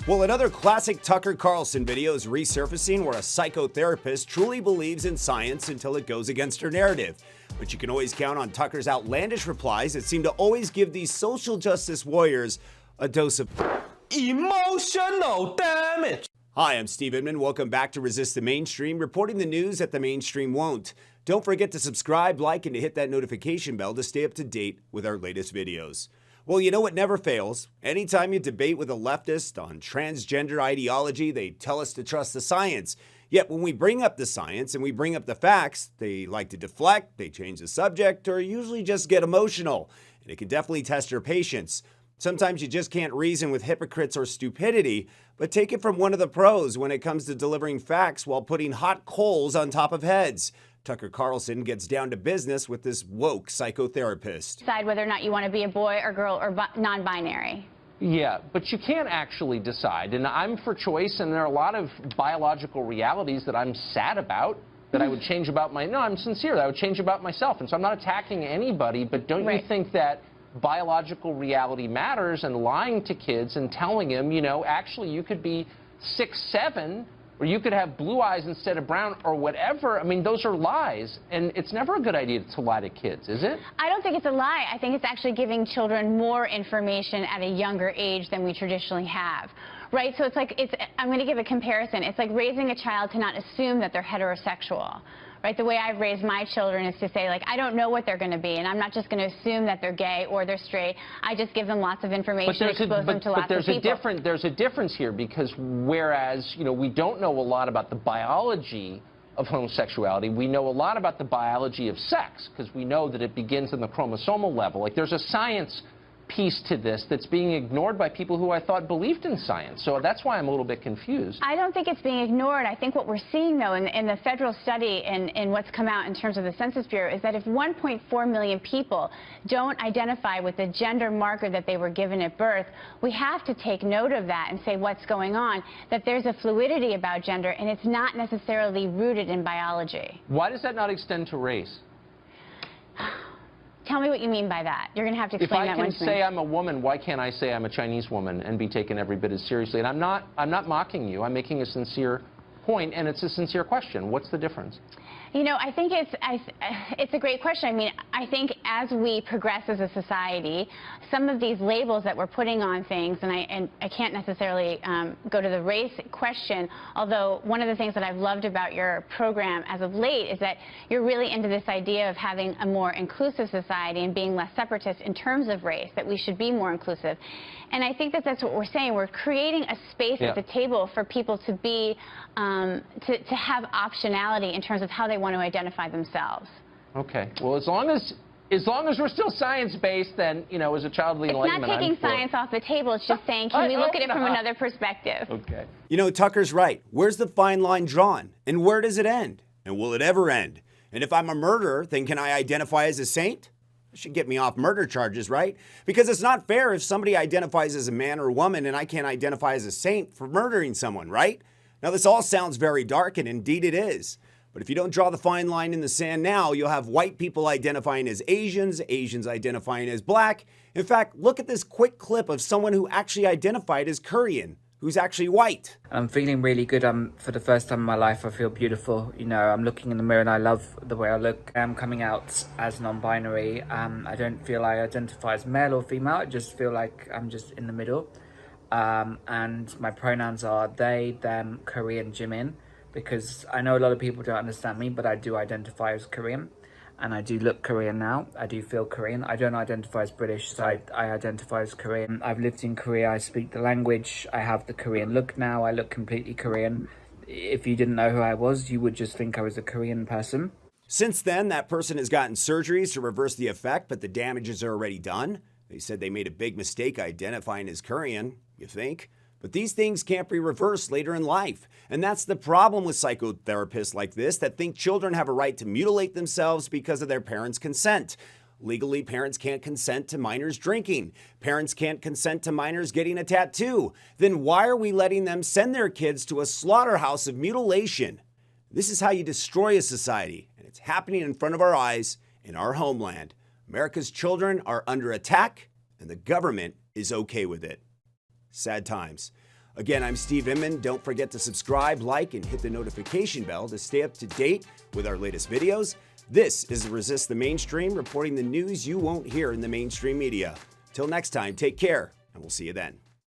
Well, another classic Tucker Carlson video is resurfacing where a psychotherapist truly believes in science until it goes against her narrative. But you can always count on Tucker's outlandish replies that seem to always give these social justice warriors a dose of emotional damage. Hi, I'm Steve Inman. Welcome back to Resist the Mainstream, reporting the news that the mainstream won't. Don't forget to subscribe, like, and to hit that notification bell to stay up to date with our latest videos. Well, you know what never fails? Anytime you debate with a leftist on transgender ideology, they tell us to trust the science. Yet when we bring up the science and we bring up the facts, they like to deflect, they change the subject, or usually just get emotional. And it can definitely test your patience. Sometimes you just can't reason with hypocrites or stupidity, but take it from one of the pros when it comes to delivering facts while putting hot coals on top of heads. Tucker Carlson gets down to business with this woke psychotherapist. Decide whether or not you want to be a boy or girl or non-binary. Yeah, but you can't actually decide. And I'm for choice, and there are a lot of biological realities that I'm sad about, that I would change about no, I'm sincere, that I would change about myself. And so I'm not attacking anybody, but don't you think that biological reality matters, and lying to kids and telling them, you know, actually you could be 6'7", or you could have blue eyes instead of brown, or whatever. I mean, those are lies, and it's never a good idea to lie to kids, is it? I don't think it's a lie. I think it's actually giving children more information at a younger age than we traditionally have. Right? So it's like, I'm going to give a comparison. It's like raising a child to not assume that they're heterosexual. Right? The way I've raised my children is to say, like, I don't know what they're going to be, and I'm not just going to assume that they're gay or they're straight. I just give them lots of information, expose them to lots of people. There's a difference here, because whereas, you know, we don't know a lot about the biology of homosexuality, we know a lot about the biology of sex, because we know that it begins on the chromosomal level. Like, there's a science piece to this that's being ignored by people who I thought believed in science. So that's why I'm a little bit confused. I don't think it's being ignored. I think what we're seeing, though, in the federal study and what's come out in terms of the Census Bureau is that if 1.4 million people don't identify with the gender marker that they were given at birth, we have to take note of that and say what's going on, that there's a fluidity about gender, and it's not necessarily rooted in biology. Why does that not extend to race? Tell me what you mean by that. You're going to have to explain that one to me. If I can say I'm a woman, why can't I say I'm a Chinese woman and be taken every bit as seriously? And I'm not mocking you. I'm making a sincere point, and it's a sincere question. What's the difference? You know, I think it's a great question. I mean, I think as we progress as a society, some of these labels that we're putting on things, and I can't necessarily go to the race question, although one of the things that I've loved about your program as of late is that you're really into this idea of having a more inclusive society and being less separatist in terms of race, that we should be more inclusive. And I think that that's what we're saying. We're creating a space at the table for people to be, to have optionality in terms of how they want to identify themselves. Okay. Well, as long as we're still science-based, then, you know, as a child of the Enlightenment, it's not taking science off the table. It's just saying, can we look at it from another perspective? Okay. You know, Tucker's right. Where's the fine line drawn? And where does it end? And will it ever end? And if I'm a murderer, then can I identify as a saint? That should get me off murder charges, right? Because it's not fair if somebody identifies as a man or a woman and I can't identify as a saint for murdering someone, right? Now, this all sounds very dark, and indeed it is. But if you don't draw the fine line in the sand now, you'll have white people identifying as Asians, Asians identifying as black. In fact, look at this quick clip of someone who actually identified as Korean, who's actually white. I'm feeling really good. For the first time in my life, I feel beautiful. You know, I'm looking in the mirror and I love the way I look. I'm coming out as non-binary. I don't feel I identify as male or female. I just feel like I'm just in the middle. And my pronouns are they, them, Korean, Jimin. Because I know a lot of people don't understand me, but I do identify as Korean. And I do look Korean now. I do feel Korean. I don't identify as British, so I identify as Korean. I've lived in Korea. I speak the language. I have the Korean look now. I look completely Korean. If you didn't know who I was, you would just think I was a Korean person. Since then, that person has gotten surgeries to reverse the effect, but the damages are already done. They said they made a big mistake identifying as Korean, you think? But these things can't be reversed later in life. And that's the problem with psychotherapists like this that think children have a right to mutilate themselves because of their parents' consent. Legally, parents can't consent to minors drinking. Parents can't consent to minors getting a tattoo. Then why are we letting them send their kids to a slaughterhouse of mutilation? This is how you destroy a society, and it's happening in front of our eyes in our homeland. America's children are under attack, and the government is okay with it. Sad times. Again, I'm Steve Inman. Don't forget to subscribe, like, and hit the notification bell to stay up to date with our latest videos. This is Resist the Mainstream, reporting the news you won't hear in the mainstream media. Till next time, take care, and we'll see you then.